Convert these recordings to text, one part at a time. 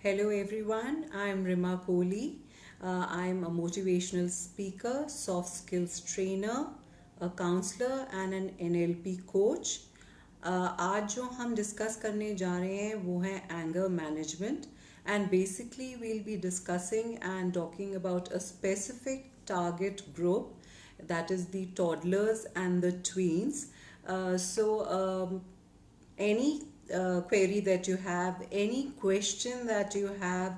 Hello everyone, I'm Rima Kohli. I'm a motivational speaker, soft skills trainer, a counselor and an NLP coach. आज जो हम discuss करने जा रहे हैं वो है anger management and basically we'll be discussing and talking about a specific target group that is the toddlers and the tweens. Any query that you have, any question that you have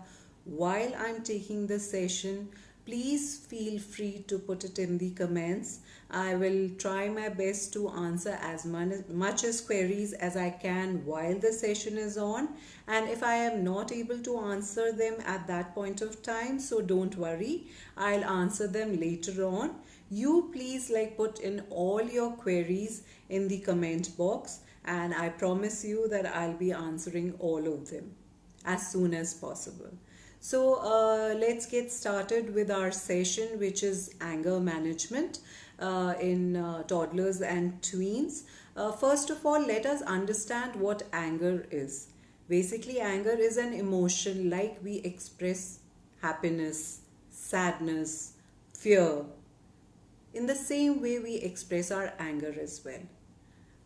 while I'm taking the session, please feel free to put it in the comments. I will try my best to answer as much as queries as I can while the session is on. And if I am not able to answer them at that point of time, so don't worry, I'll answer them later on. You please put in all your queries in the comment box, and I promise you that I'll be answering all of them as soon as possible. So let's get started with our session, which is anger management in toddlers and tweens. First of all, let us understand what anger is. Basically, anger is an emotion like we express happiness, sadness, fear. In the same way, we express our anger as well.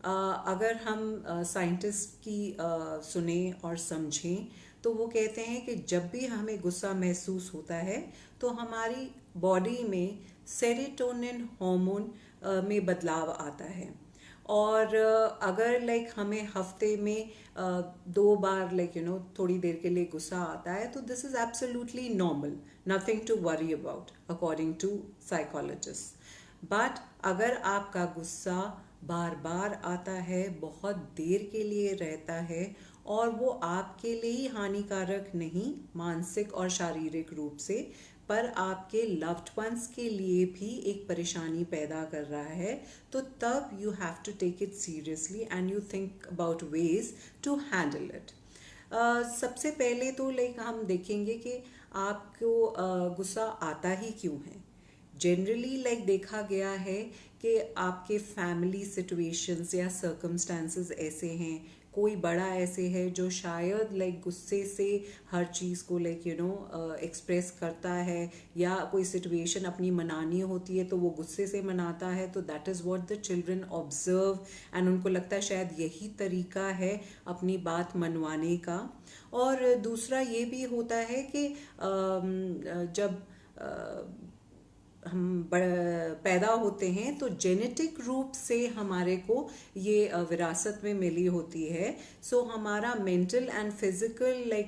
अगर हम scientist की सुने और समझें तो वो कहते हैं कि जब भी हमें गुस्सा महसूस होता है तो हमारी बॉडी में सेरोटोनिन हार्मोन में बदलाव आता है और अगर हमें हफ्ते में 2 बार थोड़ी देर के लिए गुस्सा आता है तो this is absolutely normal, nothing to worry about according to psychologist. But अगर आपका गुस्सा बार बार आता है, बहुत देर के लिए रहता है और वो आपके लिए ही हानिकारक नहीं मानसिक और शारीरिक रूप से, पर आपके लव्ड वंस के लिए भी एक परेशानी पैदा कर रहा है, तो तब you have to take it seriously and you think about ways to handle it. सबसे पहले तो हम देखेंगे कि आपको गुस्सा आता ही क्यों है। जनरली देखा गया है कि आपके फैमिली सिचुएशंस या सर्कमस्टांसेस ऐसे हैं, कोई बड़ा ऐसे है जो शायद गुस्से से हर चीज़ को एक्सप्रेस करता है, या कोई सिचुएशन अपनी मनानी होती है तो वो गुस्से से मनाता है, तो that is what the children observe and उनको लगता है शायद यही तरीका है अपनी बात मनवाने का। और दूसरा ये भी होता है कि जब हम पैदा होते हैं तो जेनेटिक रूप से हमारे को ये विरासत में मिली होती है। सो हमारा mental and physical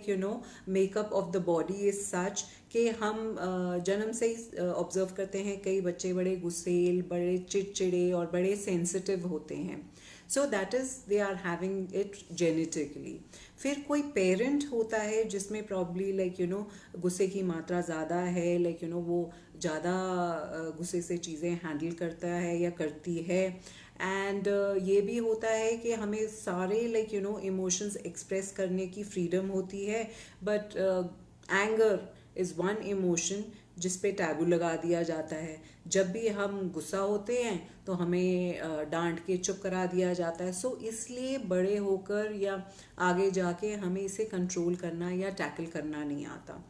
makeup of the body is such कि हम जन्म से ही ऑब्जर्व करते हैं कई बच्चे बड़े गुस्सेल, बड़े चिड़चिड़े और बड़े सेंसिटिव होते हैं। So that is they are having it genetically. फिर कोई पेरेंट होता है जिसमें प्रॉब्ली गुस्से की मात्रा ज़्यादा है, वो ज़्यादा गुस्से से चीज़ें हैंडल करता है या करती है। एंड ये भी होता है कि हमें सारे इमोशंस एक्सप्रेस करने की फ्रीडम होती है, but anger is one emotion जिस पे टैबू लगा दिया जाता है। जब भी हम गुस्सा होते हैं तो हमें डांट के चुप करा दिया जाता है। सो इसलिए बड़े होकर या आगे जाके हमें इसे कंट्रोल करना या टैकल करना नहीं आता।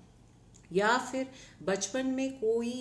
या फिर बचपन में कोई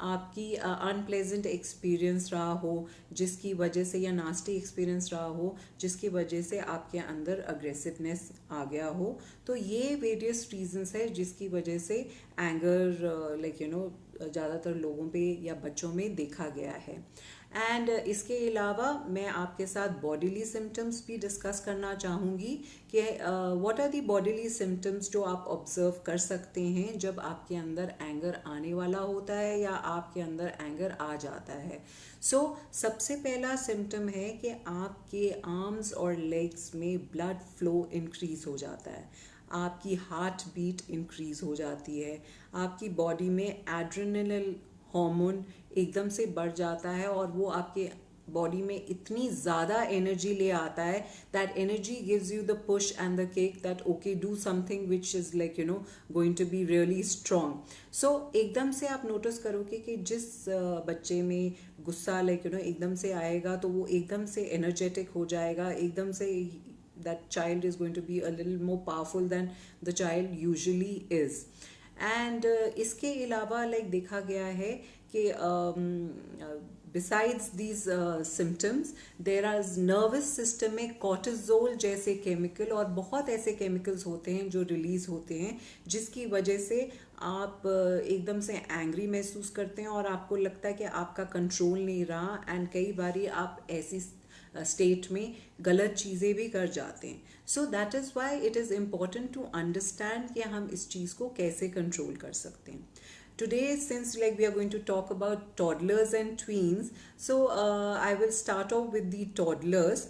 आपकी अनप्लेजेंट एक्सपीरियंस रहा हो जिसकी वजह से, या नास्टी एक्सपीरियंस रहा हो जिसकी वजह से आपके अंदर अग्रेसिवनेस आ गया हो, तो ये वेरियस रीजंस है जिसकी वजह से एंगर ज़्यादातर लोगों पे या बच्चों में देखा गया है। एंड इसके अलावा मैं आपके साथ बॉडीली सिम्टम्स भी डिस्कस करना चाहूँगी कि what are the bodily symptoms जो आप ऑब्जर्व कर सकते हैं जब आपके अंदर एंगर आने वाला होता है या आपके अंदर एंगर आ जाता है। सो सबसे पहला सिम्टम है कि आपके आर्म्स और लेग्स में ब्लड फ्लो इंक्रीज हो जाता है, आपकी हार्ट बीट इंक्रीज हो जाती है, आपकी बॉडी में एड्रेनलिन हार्मोन एकदम से बढ़ जाता है और वो आपके बॉडी में इतनी ज़्यादा एनर्जी ले आता है that energy gives you the push and the kick that okay do something which is going to be really strong. So एकदम से आप नोटिस करोगे कि जिस बच्चे में गुस्सा एकदम से आएगा तो वो एकदम से एनर्जेटिक हो जाएगा, एकदम से that child is going to be a little more powerful than the child usually is. And इसके अलावा लाइक देखा गया है कि besides these symptoms there are nervous system में कॉर्टिजोल जैसे केमिकल और बहुत ऐसे केमिकल्स होते हैं जो रिलीज होते हैं जिसकी वजह से आप एकदम से एंग्री महसूस करते हैं और आपको लगता है कि आपका कंट्रोल नहीं रहा, एंड कई बारी आप ऐसी स्टेट में गलत चीज़ें भी कर जाते हैं. So that is why it is important to understand कि हम इस चीज़ को कैसे कंट्रोल कर सकते हैं. Today, since like we are going to talk about toddlers and tweens, so I will start off with the toddlers.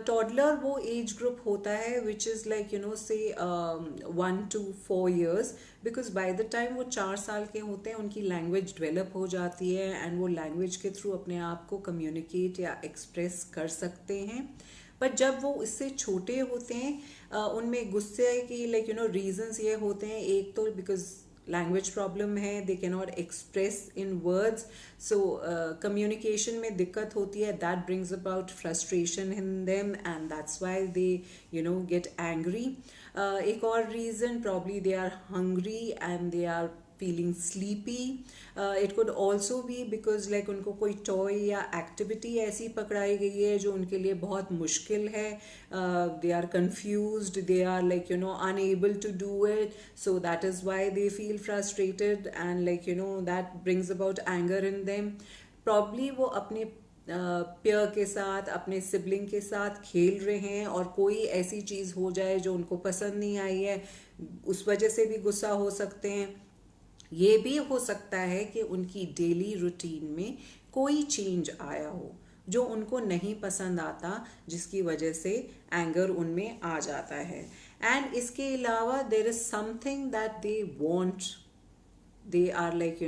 Toddler वो age group होता है which is like say 1 to 4 years, because by the time वो 4 साल के होते हैं उनकी language develop हो जाती है and वो language के through अपने आप को communicate या express कर सकते हैं. बट जब वो इससे छोटे होते हैं उनमें गुस्से की रीजंस ये होते हैं. एक तो बिकॉज लैंग्वेज प्रॉब्लम है, they can not express in words, so communication में दिक्कत होती है. That brings about frustration in them and that's why they get angry. एक और reason probably they are hungry and they are feeling sleepy. It could also be because like उनको कोई toy या activity ऐसी पकड़ाई गई है जो उनके लिए बहुत मुश्किल है. They are confused, they are like unable to do it, so that is why they feel frustrated and like that brings about anger in them. Probably वो अपने पेयर के साथ अपने सिबलिंग के साथ खेल रहे हैं और कोई ऐसी चीज़ हो जाए जो उनको पसंद नहीं आई है, उस वजह से भी गुस्सा हो सकते हैं. ये भी हो सकता है कि उनकी डेली रूटीन में कोई चेंज आया हो जो उनको नहीं पसंद आता, जिसकी वजह से एंगर उनमें आ जाता है. एंड इसके अलावा there is something that they want, they are like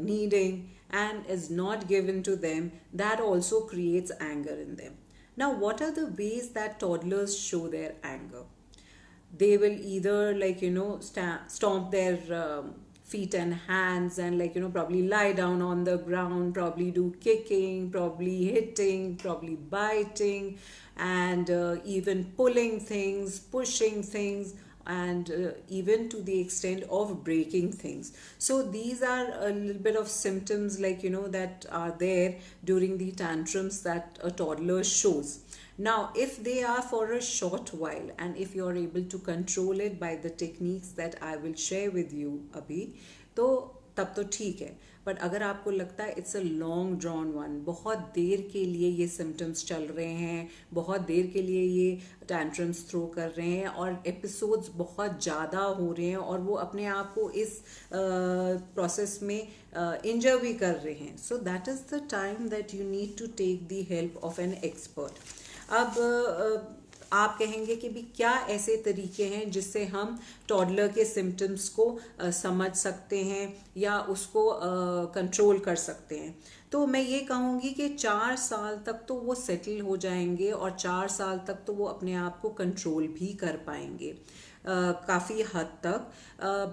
needing and is not given to them, that also creates anger in them. Now, what are the ways that toddlers show their anger? They will either like stomp their feet and hands and like probably lie down on the ground, probably do kicking, probably hitting, probably biting, and even pulling things, pushing things, and even to the extent of breaking things. So these are a little bit of symptoms like that are there during the tantrums that a toddler shows. Now if they are for a short while and if you are able to control it by the techniques that I will share with you abhi, तो तब तो ठीक है. But अगर आपको लगता है it's a long drawn one, बहुत देर के लिए ये सिम्टम्स चल रहे हैं, बहुत देर के लिए ये टैंट्रम्स थ्रो कर रहे हैं और एपिसोड्स बहुत ज़्यादा हो रहे हैं और वो अपने आप को इस प्रोसेस में इंजर भी कर रहे हैं, so that is the time that you need to take the help of an expert. अब आप कहेंगे कि भी क्या ऐसे तरीके हैं जिससे हम टॉडलर के सिम्टम्स को समझ सकते हैं या उसको कंट्रोल कर सकते हैं. तो मैं ये कहूँगी कि 4 साल तक तो वो सेटल हो जाएंगे और 4 साल तक तो वो अपने आप को कंट्रोल भी कर पाएंगे काफ़ी हद तक.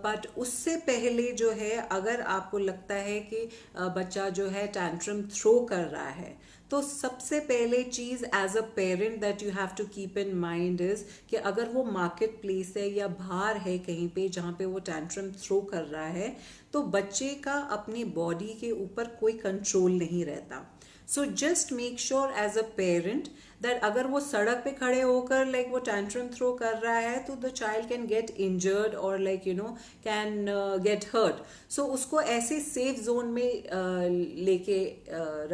बट उससे पहले जो है, अगर आपको लगता है कि बच्चा जो है टैंट्रम थ्रो कर रहा है, तो सबसे पहले चीज़ as a parent that you have to keep in mind is कि अगर वो मार्केट प्लेस है या बाहर है कहीं पे जहाँ पे वो टैंट्रम थ्रो कर रहा है, तो बच्चे का अपनी बॉडी के ऊपर कोई कंट्रोल नहीं रहता. So just make sure as a parent that अगर वो सड़क पे खड़े होकर लाइक वो टैंट्रम थ्रो कर रहा है तो the child can get injured और लाइक कैन गेट हर्ट. सो उसको ऐसे सेफ जोन में लेके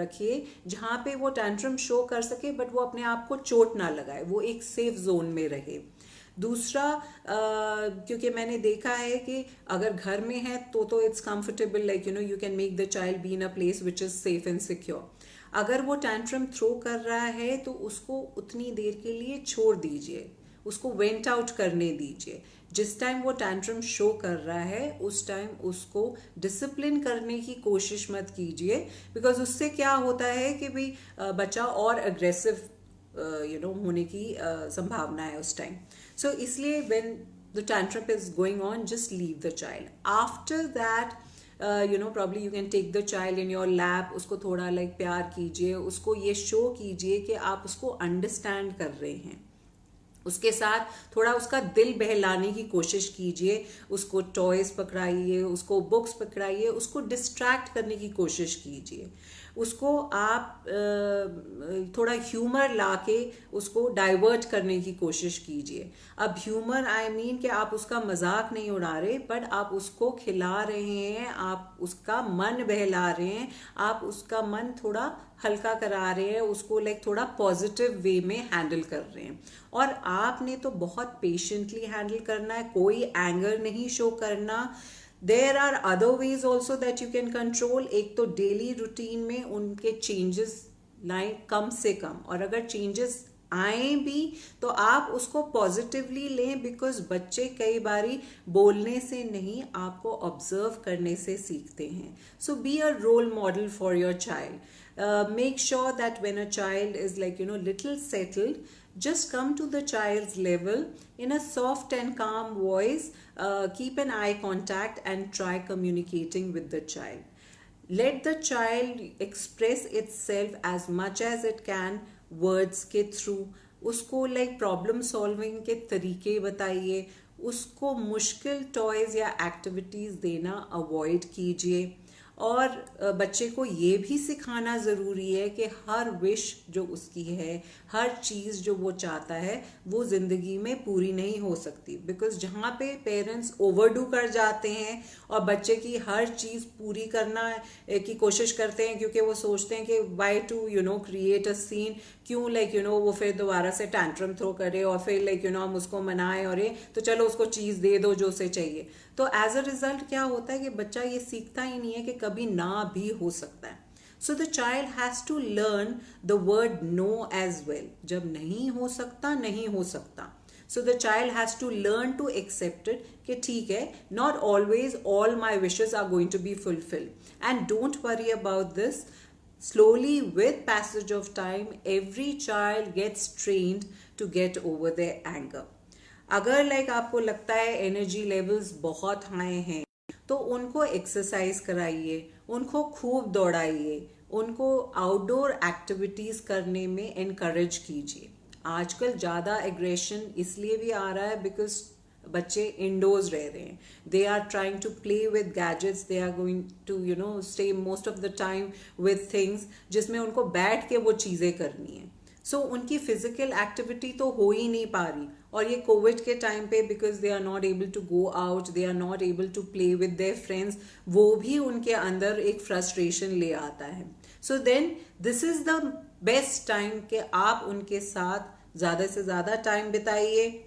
रखिए जहाँ पे वो टैंट्रम शो कर सके बट वो अपने आप को चोट ना लगाए, वो एक सेफ जोन में रहे. दूसरा, क्योंकि मैंने देखा है कि अगर घर में है तो it's comfortable, like you can make the child be in a place which is safe and secure. अगर वो टैंट्रम थ्रो कर रहा है तो उसको उतनी देर के लिए छोड़ दीजिए, उसको वेंट आउट करने दीजिए. जिस टाइम वो टैंट्रम शो कर रहा है उस टाइम उसको डिसिप्लिन करने की कोशिश मत कीजिए, बिकॉज उससे क्या होता है कि भाई बच्चा और अग्रेसिव होने की संभावना है उस टाइम. सो इसलिए when the tantrum is going on, just leave the child. After that probably you can take the child in your lap, उसको थोड़ा like प्यार कीजिए, उसको ये शो कीजिए कि आप उसको अंडरस्टैंड कर रहे हैं. उसके साथ थोड़ा उसका दिल बहलाने की कोशिश कीजिए, उसको टॉयज पकड़ाइए, उसको बुक्स पकड़ाइए, उसको डिस्ट्रैक्ट करने की कोशिश कीजिए, उसको आप थोड़ा ह्यूमर लाके उसको डाइवर्ट करने की कोशिश कीजिए। अब ह्यूमर आई मीन कि आप उसका मजाक नहीं उड़ा रहे, बट आप उसको खिला रहे हैं, आप उसका मन बहला रहे हैं, आप उसका मन थोड़ा हल्का करा रहे हैं, उसको लाइक थोड़ा पॉजिटिव वे में हैंडल कर रहे हैं। और आपने तो बहुत पेशेंटली हैंडल करना है, कोई एंगर नहीं शो करना। There are other ways also that you can control. एक तो डेली रूटीन में उनके चेंजेस लाए कम से कम, और अगर चेंजेस आए भी तो आप उसको पॉजिटिवली लें, बिकॉज बच्चे कई बारी बोलने से नहीं, आपको ऑब्जर्व करने से सीखते हैं। So be a role model for your child. Make sure that when a child is like little settled, just come to the child's level in a soft and calm voice. Keep an eye contact and try communicating with the child. Let the child express itself as much as it can words के through. उसको like problem solving के तरीके बताइए, उसको मुश्किल toys या activities देना avoid कीजिए। और बच्चे को ये भी सिखाना ज़रूरी है कि हर विश जो उसकी है, हर चीज़ जो वो चाहता है, वो ज़िंदगी में पूरी नहीं हो सकती। बिकॉज जहाँ पे पेरेंट्स ओवरडू कर जाते हैं और बच्चे की हर चीज़ पूरी करना की कोशिश करते हैं, क्योंकि वो सोचते हैं कि why to create a scene, क्यों वो फिर दोबारा से टैंट्रम थ्रो करे और फिर हम उसको मनाएं और ये तो चलो उसको चीज़ दे दो जो उसे चाहिए। तो एज अ रिजल्ट क्या होता है कि बच्चा ये सीखता ही नहीं है कि कभी ना भी हो सकता है। So the child has to learn the word no as well. जब नहीं हो सकता, नहीं हो सकता। So the child has to learn to accept it कि ठीक है, not always all my wishes are going to be fulfilled, and don't worry about this. Slowly, with passage of time, every child gets trained to get over their anger. अगर आपको लगता है energy levels बहुत high हैं, तो उनको exercise कराइए, उनको खूब दौड़ाइए, उनको आउटडोर एक्टिविटीज करने में एनकरेज कीजिए। आजकल ज़्यादा एग्रेशन इसलिए भी आ रहा है बिकॉज बच्चे इंडोर्स रह रहे हैं, they are trying to play with gadgets, they are going to stay most of the time with things जिसमें उनको बैठ के वो चीज़ें करनी है। सो उनकी फिजिकल एक्टिविटी तो हो ही नहीं पा रही, और ये कोविड के टाइम पे because they are not able to go out, they are not able to play with their friends, वो भी उनके अंदर एक फ्रस्ट्रेशन ले आता है। So then this is the best time कि आप उनके साथ ज़्यादा से ज़्यादा टाइम बिताइए,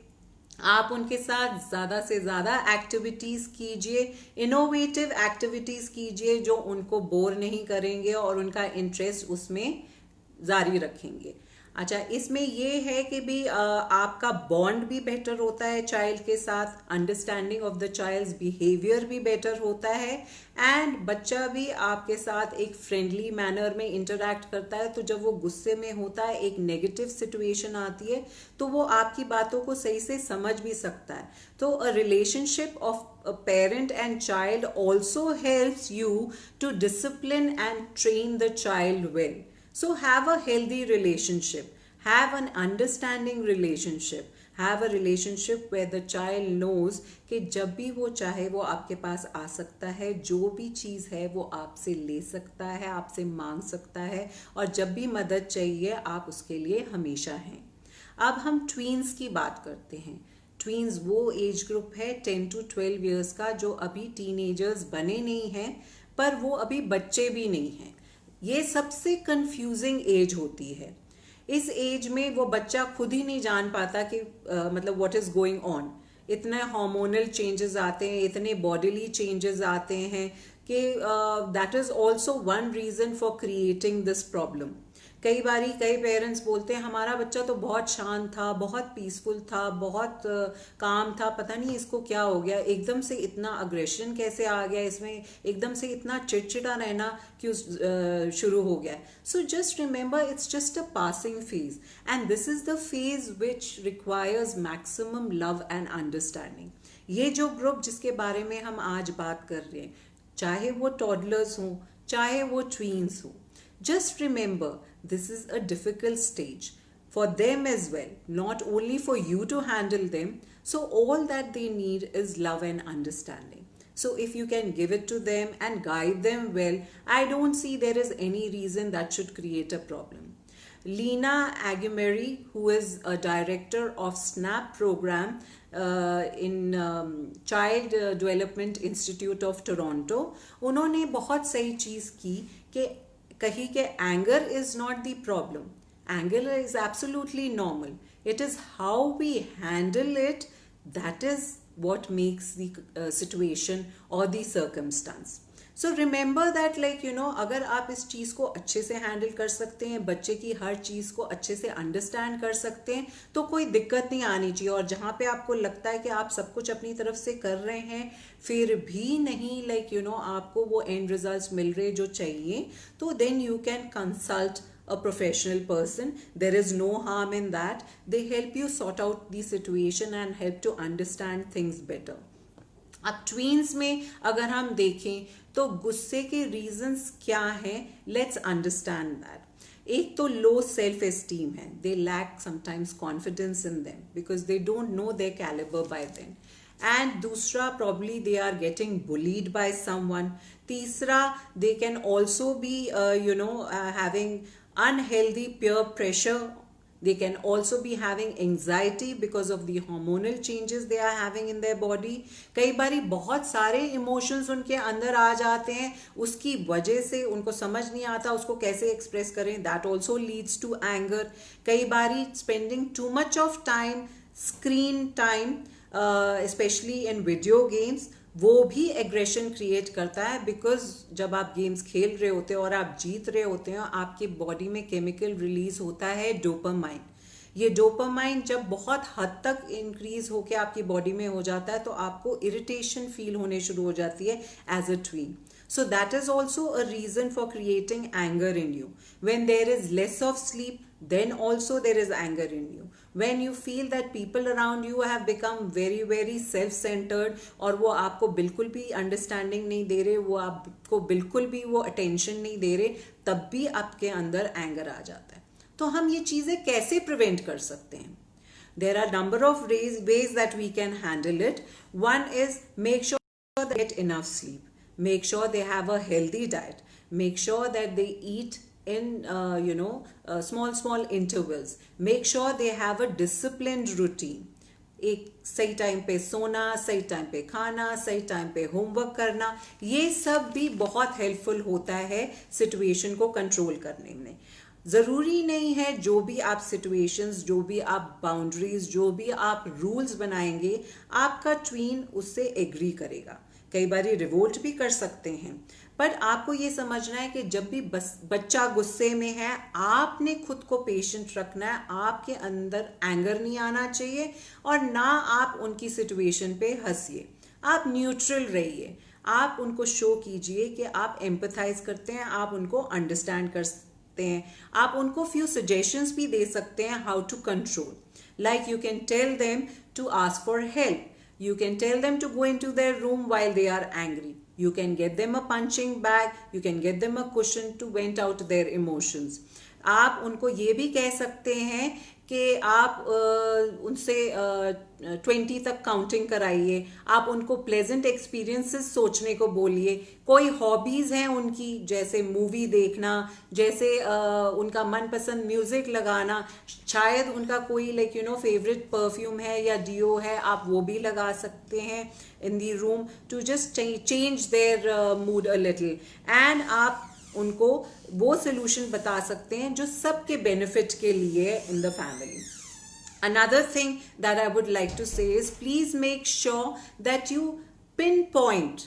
आप उनके साथ ज़्यादा से ज़्यादा एक्टिविटीज़ कीजिए, इनोवेटिव एक्टिविटीज़ कीजिए जो उनको बोर नहीं करेंगे और उनका इंटरेस्ट उसमें जारी रखेंगे। अच्छा, इसमें ये है कि भी आपका बॉन्ड भी बेटर होता है चाइल्ड के साथ, understanding of the child's behaviour भी बेटर होता है, एंड बच्चा भी आपके साथ एक फ्रेंडली मैनर में इंटरैक्ट करता है। तो जब वो गुस्से में होता है, एक नेगेटिव सिचुएशन आती है, तो वो आपकी बातों को सही से समझ भी सकता है। तो a relationship of a parent and child also helps you to discipline and train the child well. So have a healthy relationship, have an understanding relationship, have a relationship where the child knows कि जब भी वो चाहे वो आपके पास आ सकता है, जो भी चीज़ है वो आपसे ले सकता है, आपसे मांग सकता है, और जब भी मदद चाहिए आप उसके लिए हमेशा हैं। अब हम ट्वीन्स की बात करते हैं। ट्वीन्स वो एज ग्रुप है 10 to 12 ईयर्स का, जो अभी टीनेजर्स बने नहीं हैं, पर वो अभी बच्चे भी नहीं हैं। ये सबसे कंफ्यूजिंग एज होती है। इस एज में वो बच्चा खुद ही नहीं जान पाता कि मतलब व्हाट इज गोइंग ऑन। इतने हार्मोनल चेंजेस आते हैं, इतने बॉडीली चेंजेस आते हैं कि that is also one reason for creating this problem. कई बारी कई पेरेंट्स बोलते हैं हमारा बच्चा तो बहुत शांत था, बहुत पीसफुल था, बहुत काम था, पता नहीं इसको क्या हो गया, एकदम से इतना अग्रेशन कैसे आ गया इसमें, एकदम से इतना चिड़चिड़ा रहना क्यों शुरू हो गया। So just remember it's just a passing phase, and this is the phase which requires maximum love and understanding. ये जो ग्रुप जिसके बारे में हम आज बात कर रहे हैं, चाहे वो टॉडलर्स हों, चाहे वो ट्वीन्स हों, just remember this is a difficult stage. for them as well, not only for you to handle them. So all that they need is love and understanding. So if you can give it to them and guide them well, I don't see there is any reason that should create a problem. Lena Aguimeri, who is a director of SNAP program in Child Development Institute of Toronto, उन्होंने बहुत सही चीज़ की कि कही कि anger is not the problem. Anger is absolutely normal. It is how we handle it that is what makes the situation or the circumstance. So remember that, like, you know, अगर आप इस चीज़ को अच्छे से हैंडल कर सकते हैं, बच्चे की हर चीज़ को अच्छे से अंडरस्टैंड कर सकते हैं, तो कोई दिक्कत नहीं आनी चाहिए. और जहाँ पे आपको लगता है कि आप सब कुछ अपनी तरफ से कर रहे हैं फिर भी नहीं, लाइक यू नो, आपको वो एंड रिजल्ट्स मिल रहे जो चाहिए, तो then you can consult a professional person. There is no harm in that. They help you sort out the situation and help to understand things better. अब tweens में अगर हम देखें तो गुस्से के रीजंस क्या हैं, लेट्स अंडरस्टैंड दैट. एक तो लो सेल्फ एस्टीम है. They lack sometimes confidence in them because they don't know their calibre by then. And दूसरा, probably they are getting bullied by someone. तीसरा, they can also be having unhealthy peer pressure. They can also be having anxiety because of the hormonal changes they are having in their body. कई बारी बहुत सारे emotions उनके अंदर आ जाते हैं, उसकी वजह से उनको समझ नहीं आता उसको कैसे एक्सप्रेस करें. That also leads to anger. कई बारी spending too much of time, screen time, specially in video games, वो भी एग्रेशन क्रिएट करता है. बिकॉज जब आप गेम्स खेल रहे होते हो और आप जीत रहे होते हो, आपकी बॉडी में केमिकल रिलीज होता है डोपामाइन. ये डोपामाइन जब बहुत हद तक इंक्रीज होकर आपकी बॉडी में हो जाता है तो आपको इरिटेशन फील होने शुरू हो जाती है as a tween. So that is also a reason for creating anger in you. When there is less of sleep, then also there is anger in you. When you feel that people around you have become very very self-centered और वो आपको बिल्कुल भी understanding नहीं दे रहे, वो आपको बिल्कुल भी वो attention नहीं दे रहे, तब भी आपके अंदर anger आ जाता है. तो हम ये चीज़ें कैसे prevent कर सकते हैं? There are number of ways that we can handle it. One is make sure they get enough sleep. Make sure they have a healthy diet. Make sure that they eat in small intervals. Make sure they have a disciplined routine. एक सही time पे सोना, सही time पे खाना, सही time पे homework करना, ये सब भी बहुत हेल्पफुल होता है सिचुएशन को कंट्रोल करने में. ज़रूरी नहीं है जो भी आप सिचुएशंस, जो भी आप बाउंड्रीज, जो भी आप रूल्स बनाएंगे आपका ट्वीन उससे एग्री करेगा. कई बार रिवोल्ट भी कर सकते हैं, पर आपको ये समझना है कि जब भी बच्चा गुस्से में है, आपने खुद को पेशेंट रखना है. आपके अंदर एंगर नहीं आना चाहिए और ना आप उनकी सिचुएशन पे हंसिए. आप न्यूट्रल रहिए. आप उनको शो कीजिए कि आप एम्पथाइज करते हैं, आप उनको अंडरस्टैंड करते हैं. आप उनको फ्यू सजेशंस भी दे सकते हैं how to control. Like you can tell them to ask for help. You can tell them to go into their room while they are angry. You can get them a punching bag. You can get them a cushion to vent out their emotions. आप उनको ये भी कह सकते हैं कि आप उनसे 20 तक काउंटिंग कराइए. आप उनको प्लेजेंट एक्सपीरियंसेस सोचने को बोलिए. कोई हॉबीज़ हैं उनकी, जैसे मूवी देखना, जैसे उनका मनपसंद म्यूज़िक लगाना. शायद उनका कोई फेवरेट परफ्यूम है या डियो है, आप वो भी लगा सकते हैं in the room to just change their mood a little. And आप उनको वो सोल्यूशन बता सकते हैं जो सबके बेनिफिट के लिए in the family. Another thing that I would like to say is please make sure that you pinpoint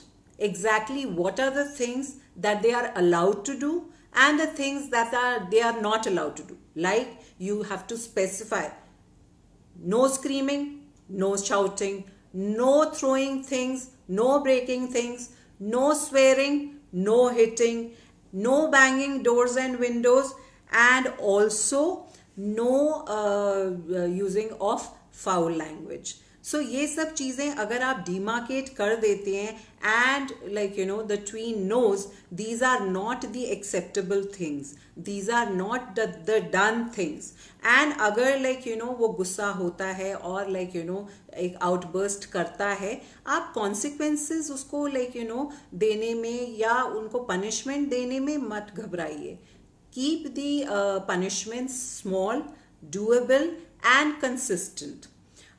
exactly what are the things that they are allowed to do and the things that they are not allowed to do. Like you have to specify no screaming, no shouting, no throwing things, no breaking things, no swearing, no hitting, no banging doors and windows, and also no using of foul language. सो ये सब चीजें अगर आप demarcate कर देते हैं and like the tween knows these are not the acceptable things, these are not the done things, and अगर वो गुस्सा होता है और एक आउटबर्स्ट करता है, आप कॉन्सिक्वेंसेस उसको देने में या उनको पनिशमेंट देने में मत घबराइए. Keep the punishment small, doable and consistent.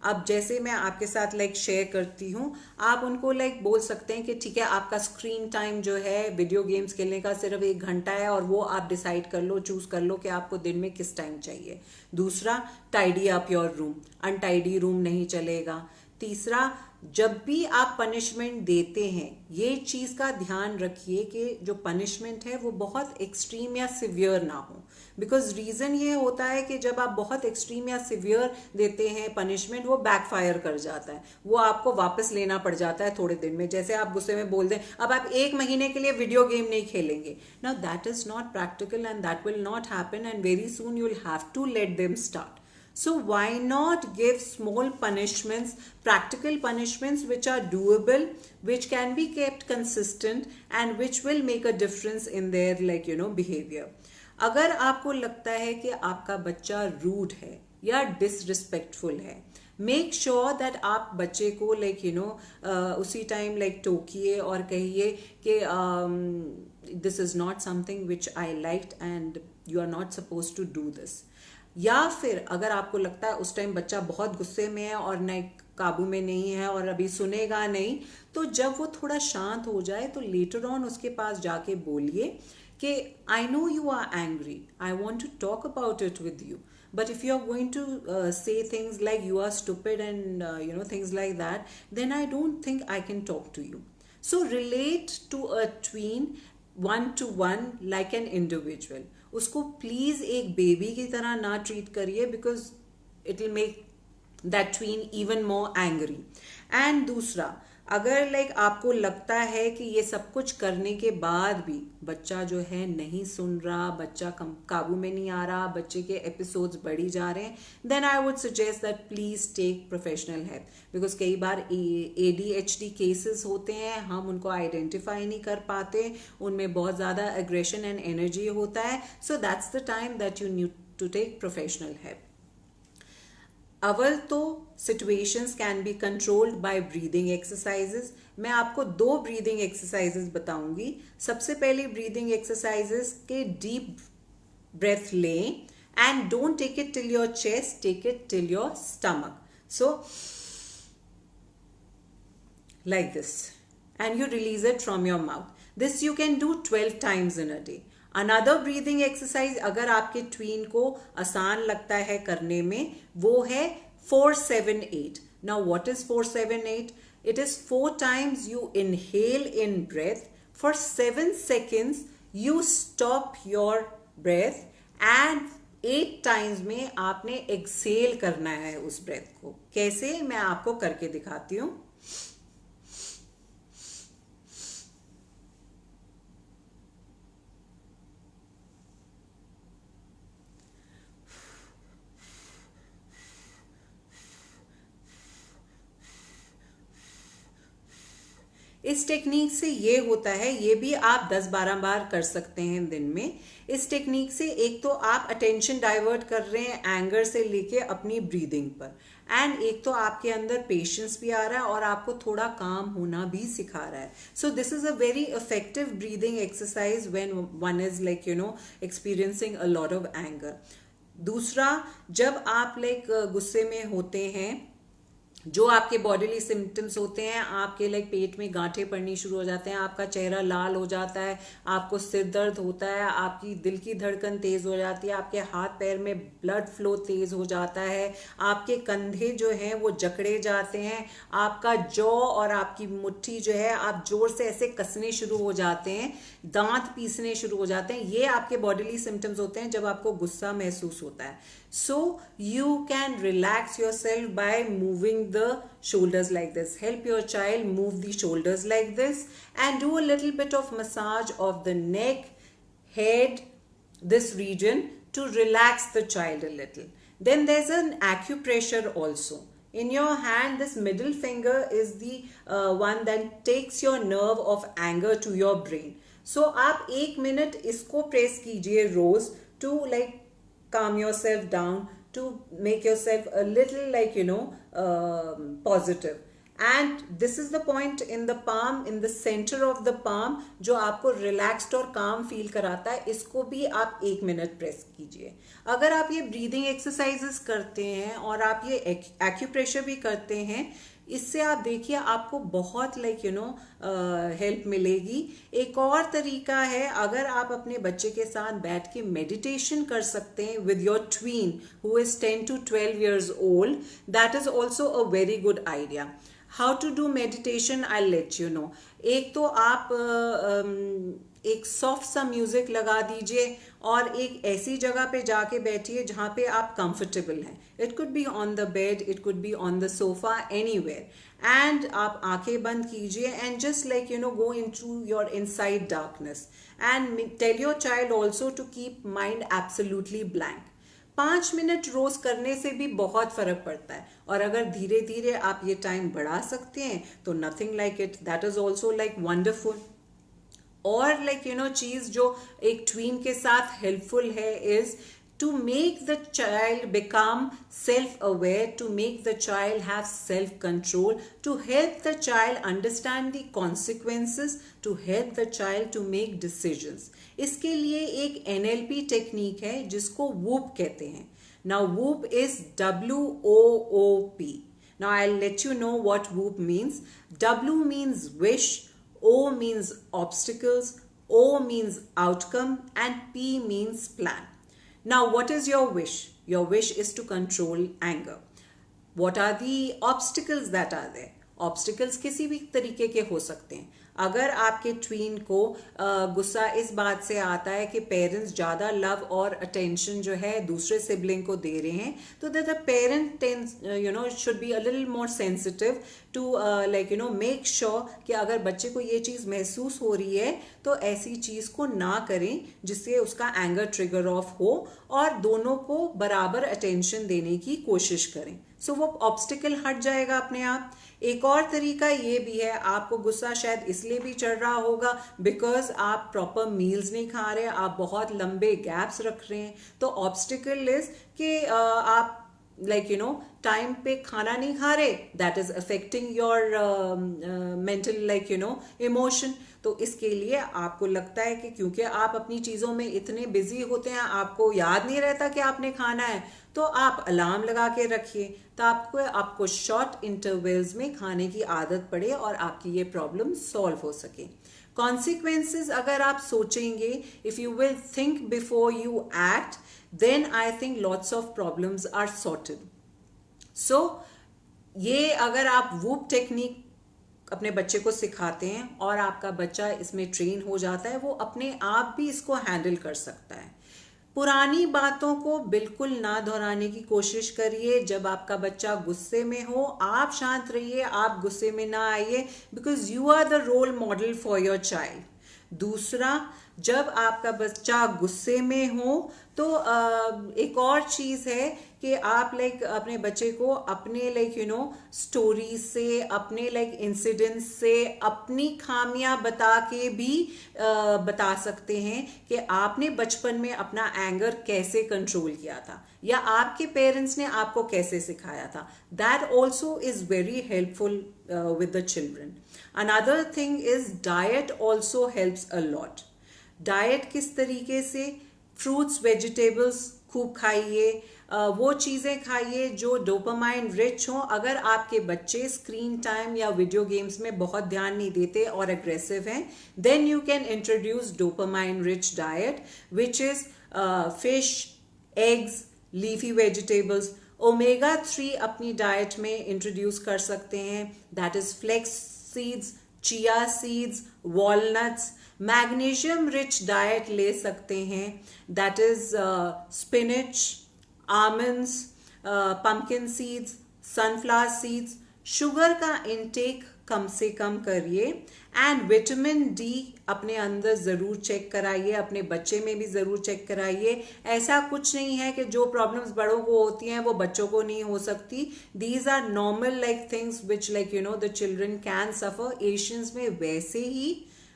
अब जैसे मैं आपके साथ शेयर करती हूँ, आप उनको बोल सकते हैं कि ठीक है, आपका स्क्रीन टाइम जो है वीडियो गेम्स खेलने का सिर्फ 1 घंटा है, और वो आप डिसाइड कर लो, चूज कर लो कि आपको दिन में किस टाइम चाहिए. दूसरा, tidy up your room, untidy room नहीं चलेगा. तीसरा, जब भी आप पनिशमेंट देते हैं ये चीज का ध्यान रखिए कि जो पनिशमेंट है वो बहुत एक्सट्रीम या सिवियर ना हो. बिकॉज रीजन ये होता है कि जब आप बहुत एक्सट्रीम या सिवियर देते हैं पनिशमेंट, वो बैकफायर कर जाता है, वो आपको वापस लेना पड़ जाता है थोड़े दिन में. जैसे आप गुस्से में बोल दें अब आप 1 महीने के लिए वीडियो गेम नहीं खेलेंगे. Now that is not practical and that will not happen, and very soon you will have to let them start. So why not give small punishments, practical punishments which are doable, which can be kept consistent and which will make a difference in their behavior. अगर आपको लगता है कि आपका बच्चा rude है या disrespectful है, मेक श्योर दैट आप बच्चे को उसी टाइम टोकिए और कहिए कि this is not something which I liked and you are not suppose to do this. या फिर अगर आपको लगता है उस टाइम बच्चा बहुत गुस्से में है और न काबू में नहीं है और अभी सुनेगा नहीं, तो जब वो थोड़ा शांत हो जाए तो लेटर ऑन उसके पास जाके बोलिए कि I know you are angry, I want to talk about it with you, but if you are going to say things like you are stupid and things like that, then I don't think I can talk to you. So relate to a tween one to one like an individual. उसको please एक baby की तरह ना treat करिए, because it will make that tween even more angry. And दूसरा, अगर आपको लगता है कि ये सब कुछ करने के बाद भी बच्चा जो है नहीं सुन रहा, बच्चा काबू में नहीं आ रहा, बच्चे के एपिसोड्स बढ़ी जा रहे हैं, then I would suggest that please take professional help. Because कई बार ADHD केसेस होते हैं, हम उनको आइडेंटिफाई नहीं कर पाते, उनमें बहुत ज़्यादा एग्रेशन एंड एनर्जी होता है. So that's the time that you need to take professional help. अवल तो situations can be controlled by breathing exercises. मैं आपको 2 ब्रीदिंग एक्सरसाइजेस बताऊंगी. सबसे पहली ब्रीदिंग एक्सरसाइजेस के डीप ब्रेथ लें and don't take it till your chest, take it till your stomach. So like this, and you release it from your mouth. This you can do 12 times in a day. Another breathing exercise अगर आपके tween को आसान लगता है करने में, वो है 4-7-8. Now what is 4-7-8? It is 4 times you inhale in breath, for 7 seconds you stop your breath, and 8 times में आपने एक्सेल करना है उस ब्रेथ को. कैसे, मैं आपको करके दिखाती हूँ. इस टेक्निक से ये होता है, ये भी आप 10-12 बार कर सकते हैं दिन में. इस टेक्निक से एक तो आप अटेंशन डाइवर्ट कर रहे हैं एंगर से लेके अपनी ब्रीदिंग पर, एंड एक तो आपके अंदर पेशेंस भी आ रहा है और आपको थोड़ा काम होना भी सिखा रहा है. So this is a very effective breathing exercise when one is experiencing a lot of anger. दूसरा, जब आप गुस्से में होते हैं, जो आपके बॉडीली सिम्टम्स होते हैं, आपके पेट में गांठें पड़नी शुरू हो जाते हैं, आपका चेहरा लाल हो जाता है, आपको सिर दर्द होता है, आपकी दिल की धड़कन तेज हो जाती है, आपके हाथ पैर में ब्लड फ्लो तेज हो जाता है, आपके कंधे जो हैं वो जकड़े जाते हैं, आपका जॉ और आपकी मुट्ठी जो है आप जोर से ऐसे कसने शुरू हो जाते हैं, दांत पीसने शुरू हो जाते हैं. ये आपके बॉडीली सिम्टम्स होते हैं जब आपको गुस्सा महसूस होता है. So you can relax yourself by moving the shoulders like this. Help your child move the shoulders like this and do a little bit of massage of the neck, head, this region to relax the child a little. Then there's an acupressure also. In your hand, this middle finger is the one that takes your nerve of anger to your brain. So आप 1 minute इसको press कीजिए रोज to like calm yourself down, to make yourself a little like positive. And this is the point in the palm, in the center of the palm, जो आपको relaxed और calm feel कराता है. इसको भी आप 1 मिनट प्रेस कीजिए. अगर आप ये breathing exercises करते हैं और आप ये acupressure भी करते हैं, इससे आप देखिए आपको बहुत हेल्प मिलेगी. एक और तरीका है, अगर आप अपने बच्चे के साथ बैठ के मेडिटेशन कर सकते हैं with your tween who is 10 to 12 years old, that is also a very good idea. How to do meditation, I let you know. एक तो आप एक सॉफ्ट सा म्यूजिक लगा दीजिए और एक ऐसी जगह पे जाके बैठिए जहाँ पे आप कंफर्टेबल हैं. It could be on the bed, it could be on the sofa, anywhere. And आप आंखें बंद कीजिए and just go into your inside darkness and tell your child also to keep mind absolutely blank. 5 minute रोज करने से भी बहुत फर्क पड़ता है. और अगर धीरे धीरे आप ये टाइम बढ़ा सकते हैं तो nothing like it, that is also wonderful. और चीज जो एक ट्वीन के साथ हेल्पफुल है is to make the child become self-aware, to make the child have self-control, to help the child understand the consequences, to help the child to make decisions. इसके लिए एक NLP टेक्निक है जिसको WOOP कहते हैं. Now WOOP is WOOP. Now I'll let you know what WOOP means. W means wish, O means obstacles, O means outcome, and P means plan. Now, what is your wish? Your wish is to control anger. What are the obstacles that are there? Obstacles किसी भी तरीके के हो सकते हैं. अगर आपके tween को गुस्सा इस बात से आता है कि पेरेंट्स ज़्यादा लव और अटेंशन जो है दूसरे सिबलिंग को दे रहे हैं, तो that the parent should be a little more sensitive to make sure कि अगर बच्चे को ये चीज़ महसूस हो रही है तो ऐसी चीज़ को ना करें जिससे उसका एंगर ट्रिगर ऑफ हो, और दोनों को बराबर अटेंशन देने की कोशिश करें. सो वो ऑब्स्टिकल हट जाएगा अपने आप. एक और तरीका ये भी है, आपको गुस्सा शायद इसलिए भी चढ़ रहा होगा बिकॉज आप प्रॉपर मील्स नहीं खा रहे, आप बहुत लंबे गैप्स रख रहे हैं. तो ऑब्स्टिकल इज कि आप टाइम पे खाना नहीं खा रहे, that is affecting your mental emotion. तो इसके लिए आपको लगता है कि क्योंकि आप अपनी चीज़ों में इतने बिजी होते हैं, आपको याद नहीं रहता कि आपने खाना है, तो आप अलार्म लगा के रखिए तो आपको शॉर्ट इंटरवल्स में खाने की आदत पड़े और आपकी ये प्रॉब्लम सॉल्व हो सके. कॉन्सिक्वेंसेस अगर आप सोचेंगे, if you will think before you act, then I think lots of problems are sorted. So ये अगर आप वूप टेक्निक अपने बच्चे को सिखाते हैं और आपका बच्चा इसमें ट्रेन हो जाता है, वो अपने आप भी इसको हैंडल कर सकता है. पुरानी बातों को बिल्कुल ना दोहराने की कोशिश करिए. जब आपका बच्चा गुस्से में हो, आप शांत रहिए, आप गुस्से में ना आइए, because you are the role model for your child. दूसरा, जब आपका बच्चा गुस्से में हो तो एक और चीज़ है कि आप अपने बच्चे को अपने स्टोरी से, अपने इंसिडेंट्स से, अपनी खामियां बता के भी बता सकते हैं कि आपने बचपन में अपना एंगर कैसे कंट्रोल किया था या आपके पेरेंट्स ने आपको कैसे सिखाया था. That also is very helpful with the children. Another thing is diet also helps a lot. Diet किस तरीके से? फ्रूट्स वेजिटेबल्स खूब खाइए, वो चीज़ें खाइए जो डोपामाइन रिच हों. अगर आपके बच्चे स्क्रीन टाइम या वीडियो गेम्स में बहुत ध्यान नहीं देते और एग्रेसिव हैं, then you can introduce dopamine rich diet which is fish, eggs, leafy vegetables. Omega 3 अपनी डाइट में इंट्रोड्यूस कर सकते हैं, that is flax seeds, chia seeds, walnuts. Magnesium rich diet ले सकते हैं, that is spinach, almonds, pumpkin seeds, sunflower seeds, sugar का intake कम से कम करिए, एंड विटामिन डी अपने अंदर ज़रूर चेक कराइए, अपने बच्चे में भी ज़रूर चेक कराइए। ऐसा कुछ नहीं है कि जो प्रॉब्लम्स बड़ों को होती हैं वो बच्चों को नहीं हो सकती। These are normal like things which like the children can suffer. Asians में वैसे ही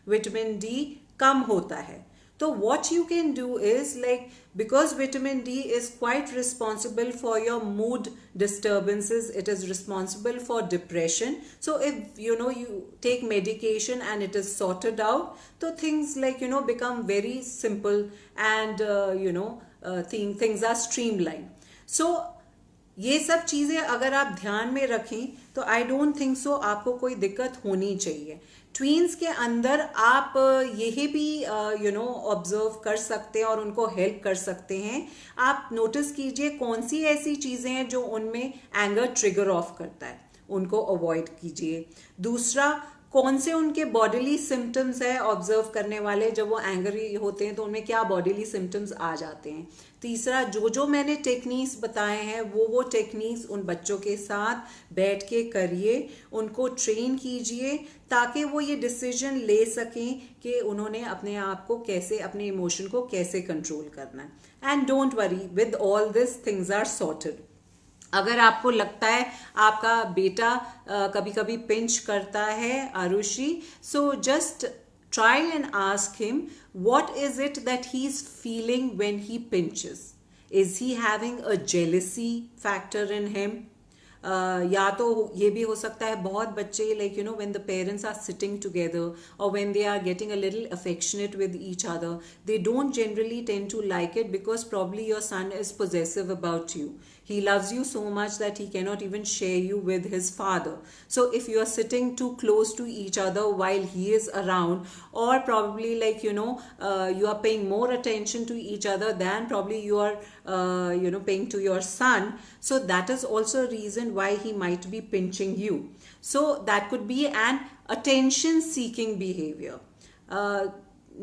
विटामिन डी कम होता है। So what you can do is like, because vitamin D is quite responsible for your mood disturbances, it is responsible for depression. So if you take medication and it is sorted out, so things like become very simple, and things are streamlined. So ये सब चीज़ें अगर आप ध्यान में रखें तो I don't think so आपको कोई दिक्कत होनी चाहिए। ट्वीन्स के अंदर आप यही भी ऑब्जर्व कर सकते हैं और उनको हेल्प कर सकते हैं। आप नोटिस कीजिए कौन सी ऐसी चीज़ें हैं जो उनमें एंगर ट्रिगर ऑफ करता है, उनको अवॉइड कीजिए। दूसरा, कौन से उनके बॉडीली सिम्टम्स है ऑब्जर्व करने वाले, जब वो एंग्री होते हैं तो उनमें क्या बॉडीली सिम्टम्स आ जाते हैं। तीसरा, जो मैंने टेक्निक्स बताए हैं वो टेक्निक्स उन बच्चों के साथ बैठ के करिए, उनको ट्रेन कीजिए ताकि वो ये डिसीजन ले सकें कि उन्होंने अपने आप को कैसे, अपने इमोशन को कैसे कंट्रोल करना है। And don't worry, with all this things are sorted. अगर आपको लगता है आपका बेटा कभी कभी पिंच करता है Arushi, so just try and ask him, what is it that he is feeling when he pinches? Is he having a jealousy factor in him? या तो ये भी हो सकता है बहुत बच्चे like when the parents are sitting together or when they are getting a little affectionate with each other, they don't generally tend to like it because probably your son is possessive about you. He loves you so much that he cannot even share you with his father. So if you are sitting too close to each other while he is around, or probably like you are paying more attention to each other than probably you are paying to your son, so that is also a reason why he might be pinching you. So that could be an attention seeking behavior.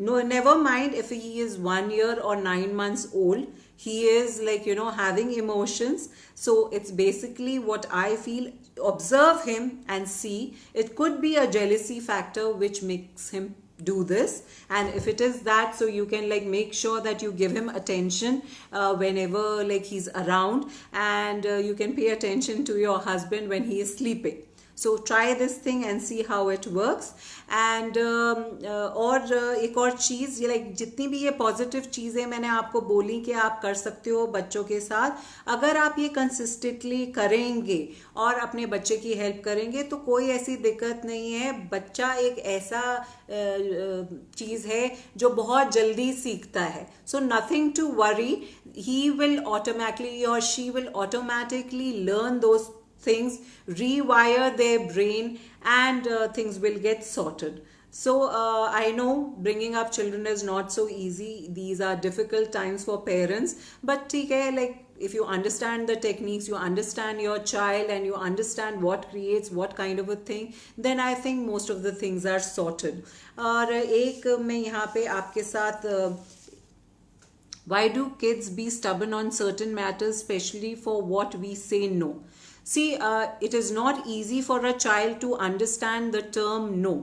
No, never mind if he is 1 year or 9 months old, he is like having emotions. So it's basically what I feel. Observe him and see. It could be a jealousy factor which makes him do this, and if it is that, so you can like make sure that you give him attention whenever like he's around, and you can pay attention to your husband when he is sleeping. So try this thing and see how it works. And और एक और चीज़, ये like जितनी भी ये positive चीज़ें मैंने आपको बोली कि आप कर सकते हो बच्चों के साथ, अगर आप ये कंसिस्टेंटली करेंगे और अपने बच्चे की हेल्प करेंगे तो कोई ऐसी दिक्कत नहीं है। बच्चा एक ऐसा चीज़ है जो बहुत जल्दी सीखता है। So nothing to worry, he will automatically और she will automatically learn those things, rewire their brain, and things will get sorted. So I know bringing up children is not so easy. These are difficult times for parents, but ठीक है, like if you understand the techniques, you understand your child, and you understand what creates what kind of a thing, then I think most of the things are sorted. और एक मैं यहाँ पे आपके साथ why do kids be stubborn on certain matters, especially for what we say no? See, it is not easy for a child to understand the term no.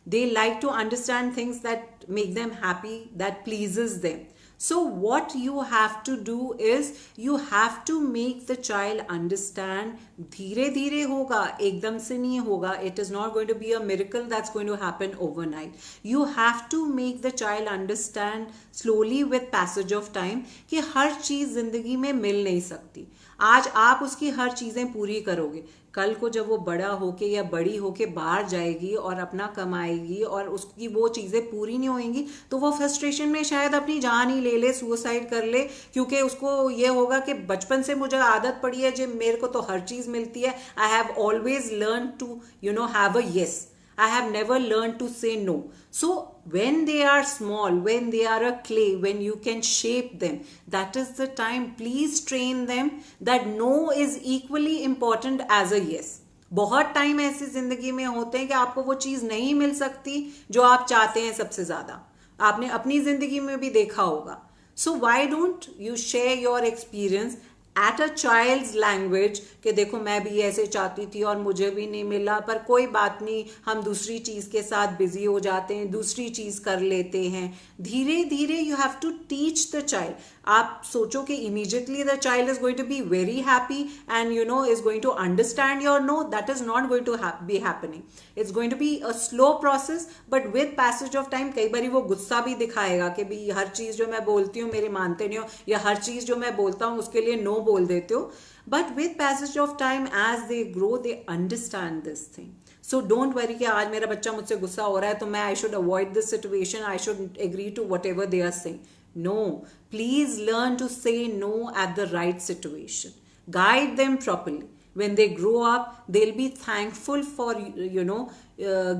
They like to understand things that make them happy, that pleases them. So what you have to do is you have to make the child understand. धीरे धीरे होगा, एकदम से नहीं होगा. It is not going to be a miracle that's going to happen overnight. You have to make the child understand slowly with passage of time कि हर चीज़ जिंदगी में मिल नहीं सकती. आज आप उसकी हर चीज़ें पूरी करोगे, कल को जब वो बड़ा होके या बड़ी होके बाहर जाएगी और अपना कमाएगी और उसकी वो चीज़ें पूरी नहीं होंगी तो वो फ्रस्ट्रेशन में शायद अपनी जान ही ले ले, सुसाइड कर ले, क्योंकि उसको ये होगा कि बचपन से मुझे आदत पड़ी है जो मेरे को तो हर चीज़ मिलती है. I have always learn to have a yes. I have never learned to say no. So when they are small, when they are a clay, when you can shape them, that is the time. Please train them that no is equally important as a yes. बहुत time ऐसी जिंदगी में होते हैं कि आपको वो चीज़ नहीं मिल सकती जो आप चाहते हैं सबसे ज़्यादा. आपने अपनी जिंदगी में भी देखा होगा. So why don't you share your experience at a child's language कि देखो मैं भी ऐसे चाहती थी और मुझे भी नहीं मिला, पर कोई बात नहीं, हम दूसरी चीज के साथ बिजी हो जाते हैं, दूसरी चीज कर लेते हैं। धीरे धीरे you have to teach the child. आप सोचो कि immediately the child is going to be very happy and you know is going to understand your no, that is not going to be happening. It's going to be a slow process, but with passage of time कई बार वो गुस्सा भी दिखाएगा कि भी हर चीज जो मैं बोलती हूँ मेरे मानते नहीं हो, या हर चीज जो मैं बोलता हूँ उसके लिए नो बोल देते हो। But with passage of time as they grow they understand this thing. So don't worry कि आज मेरा बच्चा मुझसे गुस्सा हो रहा है तो मैं I should avoid this situation, I should agree to whatever they are saying. No, please learn to say no at the right situation. Guide them properly. When they grow up, they'll be thankful for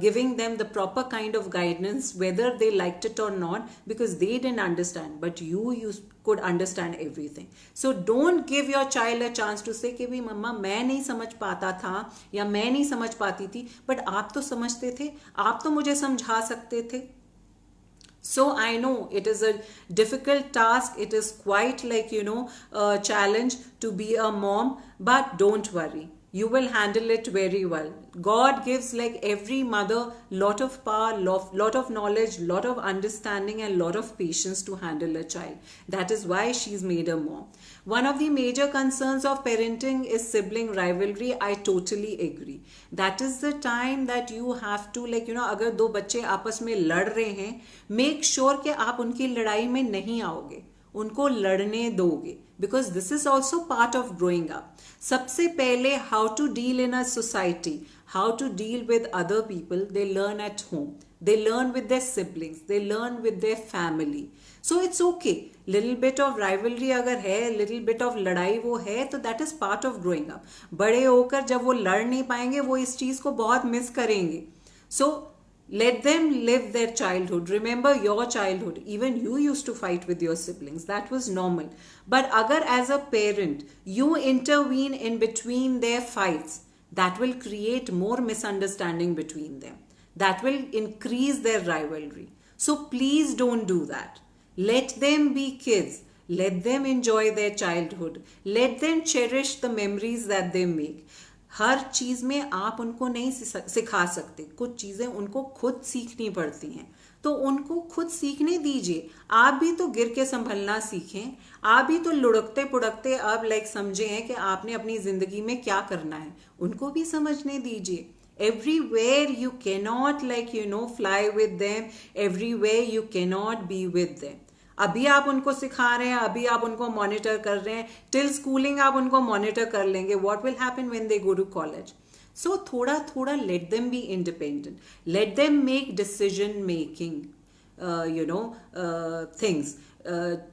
giving them the proper kind of guidance, whether they liked it or not, because they didn't understand, but you could understand everything. So don't give your child a chance to say कि भी मम्मा मैं नहीं समझ पाता था या मैं नहीं समझ पाती थी, but आप तो समझते थे, आप तो मुझे समझा सकते थे. So I know it is a difficult task. It is quite like, a challenge to be a mom, but don't worry. You will handle it very well. God gives like every mother lot of power, lot of knowledge, lot of understanding and lot of patience to handle a child. That is why she's made a mom. One of the major concerns of parenting is sibling rivalry. I totally agree. That is the time that you have to अगर दो बच्चे आपस में लड़ रहे हैं, make sure कि आप उनकी लड़ाई में नहीं आओगे, उनको लड़ने दोगे, because this is also part of growing up. सबसे पहले how to deal in a society, how to deal with other people, they learn at home. They learn with their siblings, they learn with their family. So it's okay. Little bit of rivalry अगर है, little bit of लड़ाई वो है, तो that is part of growing up. बड़े होकर जब वो लड़ नहीं पाएंगे, वो इस चीज को बहुत मिस करेंगे. So let them live their childhood. Remember your childhood. Even you used to fight with your siblings. That was normal. But agar as a parent you intervene in between their fights, that will create more misunderstanding between them. That will increase their rivalry. So please don't do that. Let them be kids. Let them enjoy their childhood. Let them cherish the memories that they make. हर चीज में आप उनको नहीं सिखा सकते, कुछ चीजें उनको खुद सीखनी पड़ती हैं, तो उनको खुद सीखने दीजिए. आप भी तो गिर के संभलना सीखें, आप भी तो लुढ़कते पुढ़कते अब समझे हैं कि आपने अपनी जिंदगी में क्या करना है, उनको भी समझने दीजिए. Everywhere you cannot fly with them, everywhere you cannot be with them. अभी आप उनको सिखा रहे हैं, अभी आप उनको मॉनिटर कर रहे हैं, टिल स्कूलिंग आप उनको मॉनिटर कर लेंगे. What will happen when they go to college? So थोड़ा थोड़ा let them be independent, let them make decision making things.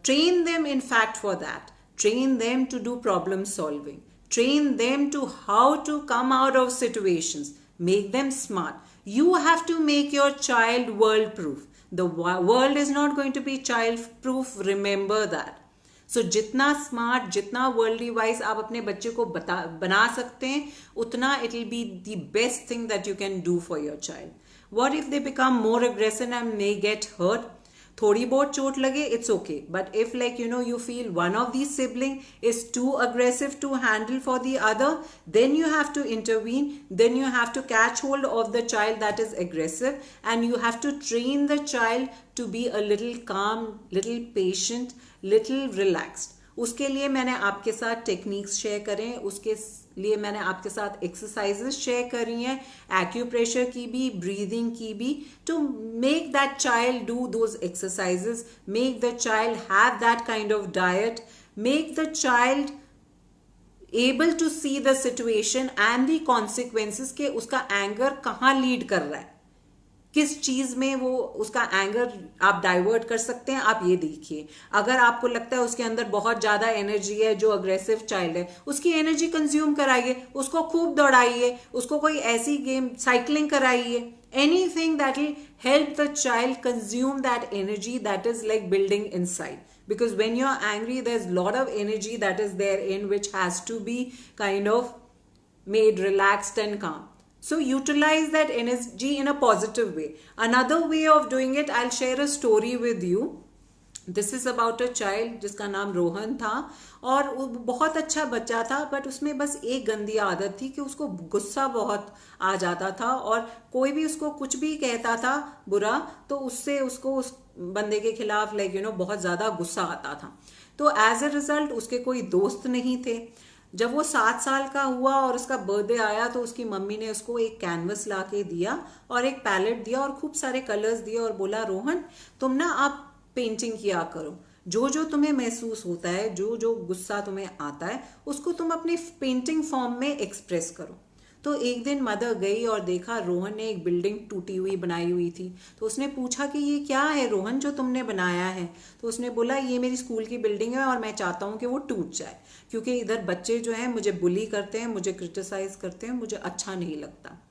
Train them in fact for that. Train them to do problem solving. Train them to how to come out of situations. Make them smart. You have to make your child world proof. The world is not going to be child proof. Remember that. So जितना smart, जितना worldly wise आप अपने बच्चे को बना सकते हैं, उतना it will be the best thing that you can do for your child. What if they become more aggressive and may get hurt? थोड़ी बहुत चोट लगे, it's okay. But if you feel one of these siblings is too aggressive to handle for the other, then you have to intervene. Then you have to catch hold of the child that is aggressive and you have to train the child to be a little calm, little patient, little relaxed. उसके लिए मैंने आपके साथ techniques share करें, उसके लिए मैंने आपके साथ एक्सरसाइजेस शेयर करी हैं, एक्यूप्रेशर की भी, ब्रीदिंग की भी, to make that child do those exercises, make the child have that kind of diet, make the child able to see the situation and the consequences के उसका एंगर कहाँ lead कर रहा है, किस चीज में वो उसका एंगर आप डाइवर्ट कर सकते हैं, आप ये देखिए. अगर आपको लगता है उसके अंदर बहुत ज्यादा एनर्जी है, जो अग्रेसिव चाइल्ड है, उसकी एनर्जी कंज्यूम कराइए, उसको खूब दौड़ाइए, उसको कोई ऐसी गेम साइकिलिंग कराइए, anything that will help the child consume that energy that is like building inside. Because when you are angry, there's a lot of energy that is there in which has to be kind of made relaxed and calm. So utilize that energy in a positive way. Another way of doing it, I'll share a story with you. This is about a child जिसका नाम रोहन था, और वो बहुत अच्छा बच्चा था, but उसमें बस एक गंदी आदत थी कि उसको गुस्सा बहुत आ जाता था, और कोई भी उसको कुछ भी कहता था बुरा तो उससे उसको उस बंदे के खिलाफ बहुत ज्यादा गुस्सा आता था। तो एज ए रिजल्ट उसके कोई दोस्त नहीं थे। जब वो 7 साल का हुआ और उसका बर्थडे आया तो उसकी मम्मी ने उसको एक कैनवस ला के दिया और एक पैलेट दिया और खूब सारे कलर्स दिए और बोला, रोहन तुम ना आप पेंटिंग किया करो, जो जो तुम्हें महसूस होता है, जो जो गुस्सा तुम्हें आता है उसको तुम अपने पेंटिंग फॉर्म में एक्सप्रेस करो। तो एक दिन मदर गई और देखा रोहन ने एक बिल्डिंग टूटी हुई बनाई हुई थी। तो उसने पूछा कि ये क्या है रोहन जो तुमने बनाया है? तो उसने बोला, ये मेरी स्कूल की बिल्डिंग है और मैं चाहता हूँ कि वो टूट जाए, क्योंकि इधर बच्चे जो हैं मुझे बुली करते हैं, मुझे क्रिटिसाइज करते हैं, मुझे अच्छा नहीं लगता।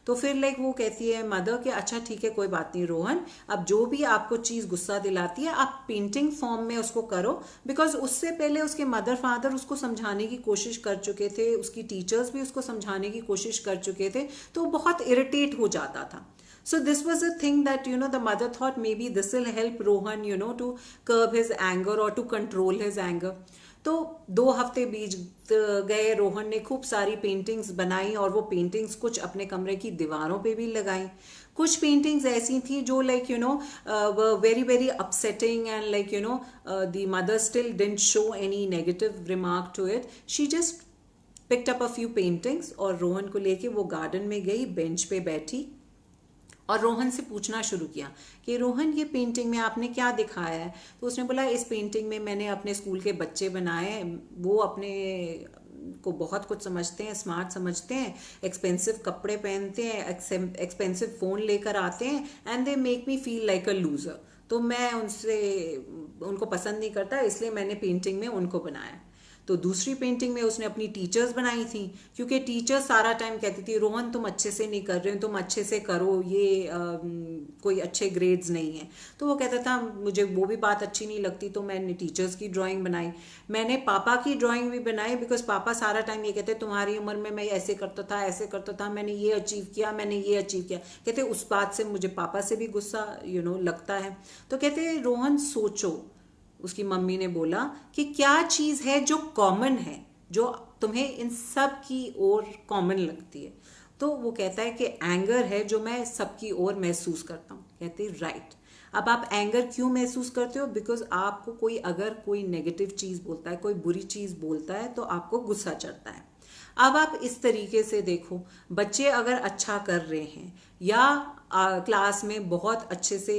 तो फिर वो कहती है मदर कि अच्छा ठीक है, कोई बात नहीं रोहन, अब जो भी आपको चीज गुस्सा दिलाती है आप पेंटिंग फॉर्म में उसको करो। बिकॉज उससे पहले उसके मदर फादर उसको समझाने की कोशिश कर चुके थे, उसकी टीचर्स भी उसको समझाने की कोशिश कर चुके थे, तो बहुत इरिटेट हो जाता था। So this was a thing that the mother thought maybe this will help Rohan to curb his anger or to control his anger. तो 2 हफ्ते बीत गए, रोहन ने खूब सारी पेंटिंग्स बनाई और वो पेंटिंग्स कुछ अपने कमरे की दीवारों पे भी लगाई। कुछ पेंटिंग्स ऐसी थी जो very very upsetting and the mother still didn't show any negative remark to it, she just picked up a few paintings और रोहन को लेके वो गार्डन में गई, बेंच पे बैठी और रोहन से पूछना शुरू किया कि रोहन ये पेंटिंग में आपने क्या दिखाया है? तो उसने बोला, इस पेंटिंग में मैंने अपने स्कूल के बच्चे बनाए हैं, वो अपने को बहुत कुछ समझते हैं, स्मार्ट समझते हैं, एक्सपेंसिव कपड़े पहनते हैं, एक्सपेंसिव फ़ोन लेकर आते हैं, and they make me feel like a loser. तो मैं उनको पसंद नहीं करता, इसलिए मैंने पेंटिंग में उनको बनाया। तो दूसरी पेंटिंग में उसने अपनी टीचर्स बनाई थी, क्योंकि टीचर्स सारा टाइम कहती थी रोहन तुम अच्छे से नहीं कर रहे हो, तुम अच्छे से करो, ये कोई अच्छे ग्रेड्स नहीं है। तो वो कहता था मुझे वो भी बात अच्छी नहीं लगती, तो मैंने टीचर्स की ड्राइंग बनाई। मैंने पापा की ड्राइंग भी बनाई, बिकॉज पापा सारा टाइम ये कहते तुम्हारी उम्र में मैं ऐसे करता था, ऐसे करता था, मैंने ये अचीव किया, मैंने ये अचीव किया। कहते उस बात से मुझे पापा से भी गुस्सा लगता है। तो कहते रोहन सोचो, उसकी मम्मी ने बोला कि क्या चीज है जो कॉमन है, जो तुम्हें इन सब की ओर कॉमन लगती है? तो वो कहता है कि एंगर है जो मैं सबकी ओर महसूस करता हूँ। कहते राइट। अब आप एंगर क्यों महसूस करते हो? बिकॉज आपको अगर कोई नेगेटिव चीज बोलता है, कोई बुरी चीज बोलता है, तो आपको गुस्सा चढ़ता है। अब आप इस तरीके से देखो, बच्चे अगर अच्छा कर रहे हैं या क्लास में बहुत अच्छे से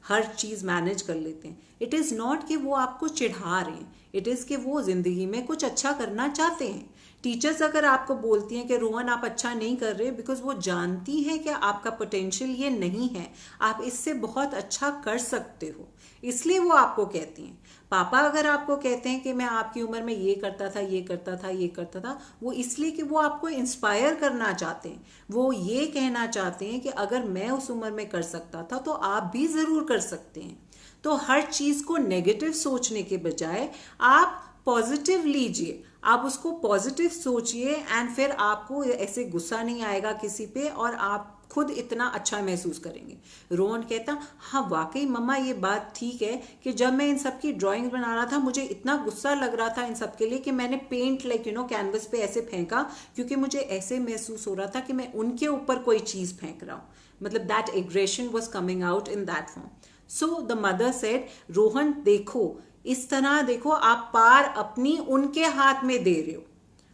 हर चीज मैनेज कर लेते हैं, इट इज नॉट कि वो आपको चिढ़ा रहे हैं, इट इज कि वो जिंदगी में कुछ अच्छा करना चाहते हैं। टीचर्स अगर आपको बोलती हैं कि रोहन आप अच्छा नहीं कर रहे, बिकॉज वो जानती हैं कि आपका पोटेंशियल ये नहीं है, आप इससे बहुत अच्छा कर सकते हो, इसलिए वो आपको कहती हैं। पापा अगर आपको कहते हैं कि मैं आपकी उम्र में ये करता था, ये करता था, ये करता था, वो इसलिए कि वो आपको इंस्पायर करना चाहते हैं। वो ये कहना चाहते हैं कि अगर मैं उस उम्र में कर सकता था तो आप भी जरूर कर सकते हैं। तो हर चीज को नेगेटिव सोचने के बजाय आप पॉजिटिव लीजिए, आप उसको पॉजिटिव सोचिए, एंड फिर आपको ऐसे गुस्सा नहीं आएगा किसी पे और आप खुद इतना अच्छा महसूस करेंगे। रोहन कहता, हाँ वाकई मम्मा ये बात ठीक है कि जब मैं इन सब की ड्राइंग बना रहा था मुझे इतना गुस्सा लग रहा था इन सब के लिए कि मैंने पेंट कैनवस पे ऐसे फेंका, क्योंकि मुझे ऐसे महसूस हो रहा था कि मैं उनके ऊपर कोई चीज फेंक रहा हूँ। मतलब that aggression was coming out in that form. So the mother said, Rohan देखो, इस तरह देखो, आप पार अपनी उनके हाथ में दे रहे हो,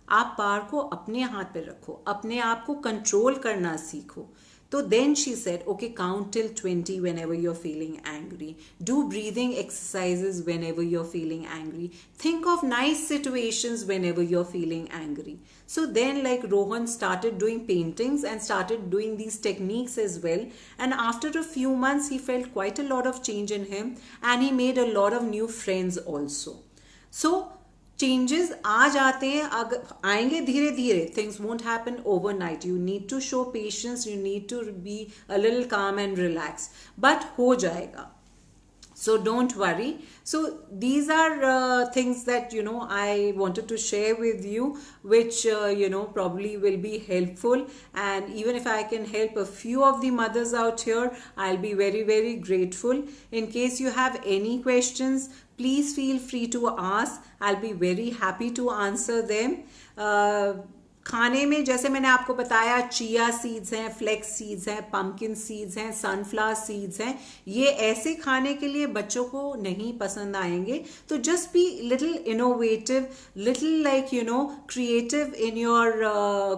आप पार को अपने हाथ पे रखो, अपने आप को कंट्रोल करना सीखो। तो then she said, okay, count till 20 whenever you're feeling angry. Do breathing exercises whenever you're feeling angry. Think of nice situations whenever you're feeling angry. So then Rohan started doing paintings and started doing these techniques as well. And after a few months, he felt quite a lot of change in him and he made a lot of new friends also. So changes आ जाते हैं, अगर आएंगे धीरे धीरे, things won't happen overnight, you need to show patience, you need to be a little calm and relax, but हो जाएगा। So don't worry. So these are things that I wanted to share with you, which probably will be helpful. And even if I can help a few of the mothers out here, I'll be very, very grateful. In case you have any questions, please feel free to ask. I'll be very happy to answer them. खाने में जैसे मैंने आपको बताया, chia seeds हैं, flex seeds हैं, pumpkin seeds हैं, sunflower seeds हैं, ये ऐसे खाने के लिए बच्चों को नहीं पसंद आएंगे. तो just be little innovative, little like creative in your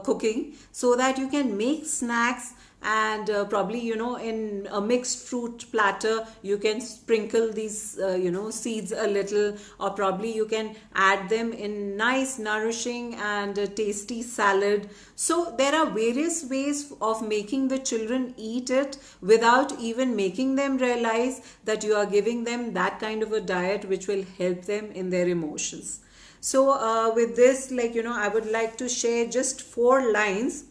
cooking, so that you can make snacks. And probably in a mixed fruit platter you can sprinkle these seeds a little, or probably you can add them in nice nourishing and tasty salad. So there are various ways of making the children eat it without even making them realize that you are giving them that kind of a diet which will help them in their emotions. So with this, I would like to share just 4 lines.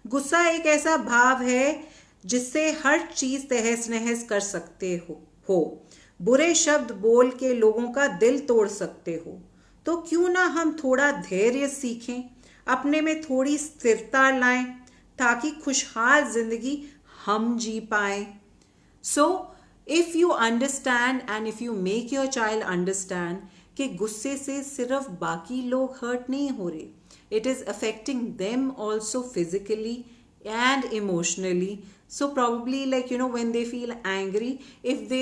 गुस्सा एक ऐसा भाव है जिससे हर चीज तहस नहस कर सकते हो. बुरे शब्द बोल के लोगों का दिल तोड़ सकते हो. तो क्यों ना हम थोड़ा धैर्य सीखें, अपने में थोड़ी स्थिरता लाएं, ताकि खुशहाल जिंदगी हम जी पाएं. So if you understand and if you make your child understand कि गुस्से से सिर्फ बाकी लोग हर्ट नहीं हो रहे, it is affecting them also physically and emotionally. So probably when they feel angry, if they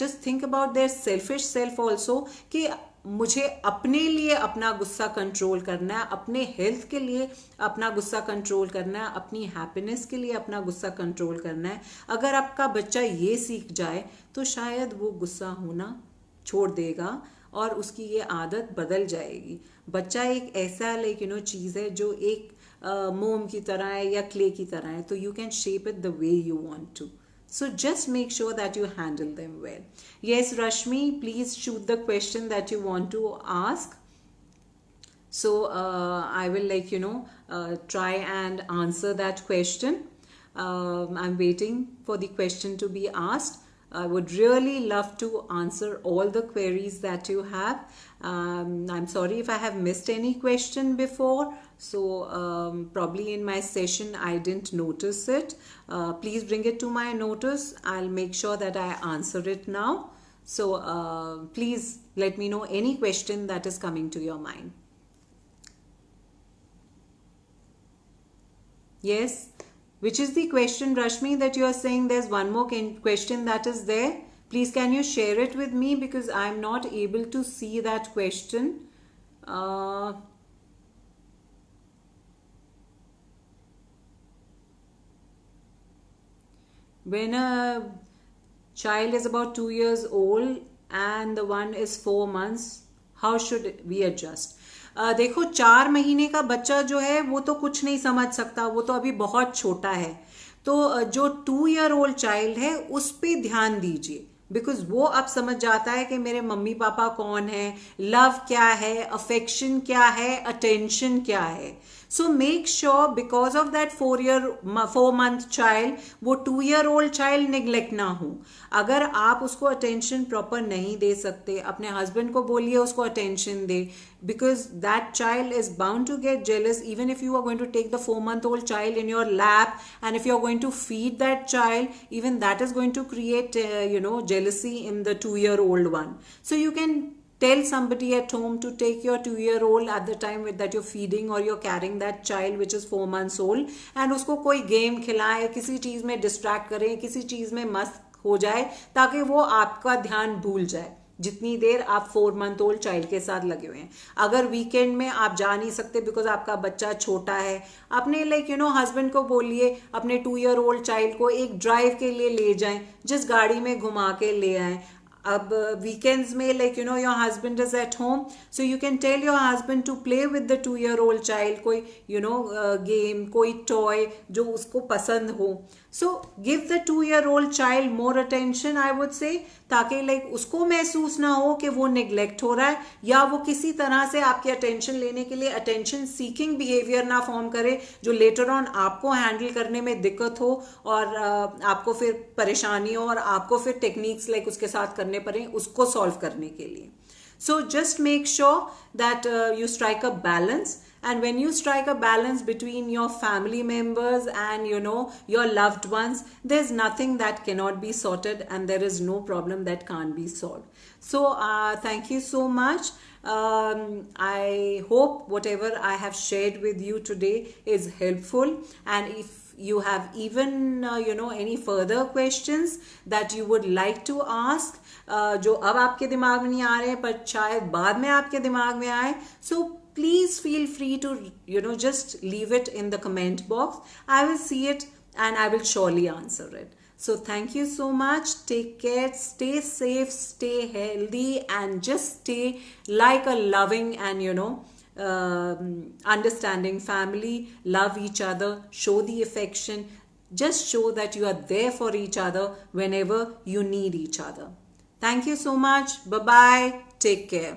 just think about their selfish self also, कि मुझे अपने लिए अपना गुस्सा कंट्रोल करना है, अपने हेल्थ के लिए अपना गुस्सा कंट्रोल करना है, अपनी हैप्पीनेस के लिए अपना गुस्सा कंट्रोल करना है. अगर आपका बच्चा ये सीख जाए तो शायद वो गुस्सा होना छोड़ देगा और उसकी ये आदत बदल जाएगी. बच्चा एक ऐसा चीज़ है जो एक मोम की तरह है या क्ले की तरह है, तो you can shape it the way you want to. So just make sure that you handle them well. Yes, Rashmi, please shoot the question that you want to ask. So I will try and answer that question. I'm waiting for the question to be asked. I would really love to answer all the queries that you have. I'm sorry if I have missed any question before. So probably in my session I didn't notice it. Please bring it to my notice. I'll make sure that I answer it now. So please let me know any question that is coming to your mind. Yes. Which is the question, Rashmi, that you are saying there's one more question that is there? Please can you share it with me, because I'm not able to see that question. When a child is about 2 years old and the one is 4 months, how should we adjust? देखो 4 महीने का बच्चा जो है वो तो कुछ नहीं समझ सकता, वो तो अभी बहुत छोटा है. तो जो 2 year old चाइल्ड है उस पे ध्यान दीजिए, बिकॉज वो अब समझ जाता है कि मेरे मम्मी पापा कौन है, लव क्या है, अफेक्शन क्या है, अटेंशन क्या है. So make sure because of that 4 month child वो 2 year old चाइल्ड निग्लेक्ट ना हो. अगर आप उसको अटेंशन प्रॉपर नहीं दे सकते, अपने हस्बैंड को बोलिए उसको attention they, because that child is bound to get jealous. Even if you are going to take the 4-month-old child in your lap and if you are going to feed that child, even that is going to create jealousy in the 2-year-old one. So you can tell somebody at home to take your 2-year-old at the time that you're feeding or you're carrying that child which is 4 months old, and उसको कोई game खिलाए, किसी चीज में distract करें, किसी चीज में मस्त हो जाए, ताकि वो आपका ध्यान भूल जाए जितनी देर आप 4 month old चाइल्ड के साथ लगे हुए हैं. अगर वीकेंड में आप जा नहीं सकते बिकॉज आपका बच्चा छोटा है, अपने हस्बैंड को बोलिए अपने 2 year old चाइल्ड को एक ड्राइव के लिए ले जाएं, जिस गाड़ी में घुमा के ले आएं. अब वीकेंड्स में your husband is at home, so you can tell your husband to play with the 2 year old child, कोई गेम, कोई टॉय जो उसको पसंद हो. So give the 2 year old child more attention, I would say, ताकि उसको महसूस ना हो कि वो निग्लेक्ट हो रहा है, या वो किसी तरह से आपकी अटेंशन लेने के लिए अटेंशन सीकिंग बिहेवियर ना फॉर्म करे, जो लेटर ऑन आपको हैंडल करने में दिक्कत हो और आपको फिर परेशानी हो और आपको फिर टेक्निक्स उसके साथ करने करने पड़े उसको सॉल्व करने के लिए. So just make sure that you strike a balance, and when you strike a balance between your family members and your loved ones, there's nothing that cannot be sorted, and there is no problem that can't be solved. So thank you so much. I hope whatever I have shared with you today is helpful, and if you have even any further questions that you would like to ask, जो अब आपके दिमाग में नहीं आ रहे हैं पर शायद बाद में आपके दिमाग में आए, so please feel free to just leave it in the comment box. I will see it and I will surely answer it. So thank you so much. Take care, stay safe, stay healthy, and just stay like a loving and understanding family. Love each other, show the affection, just show that you are there for each other whenever you need each other. Thank you so much. Bye bye. Take care.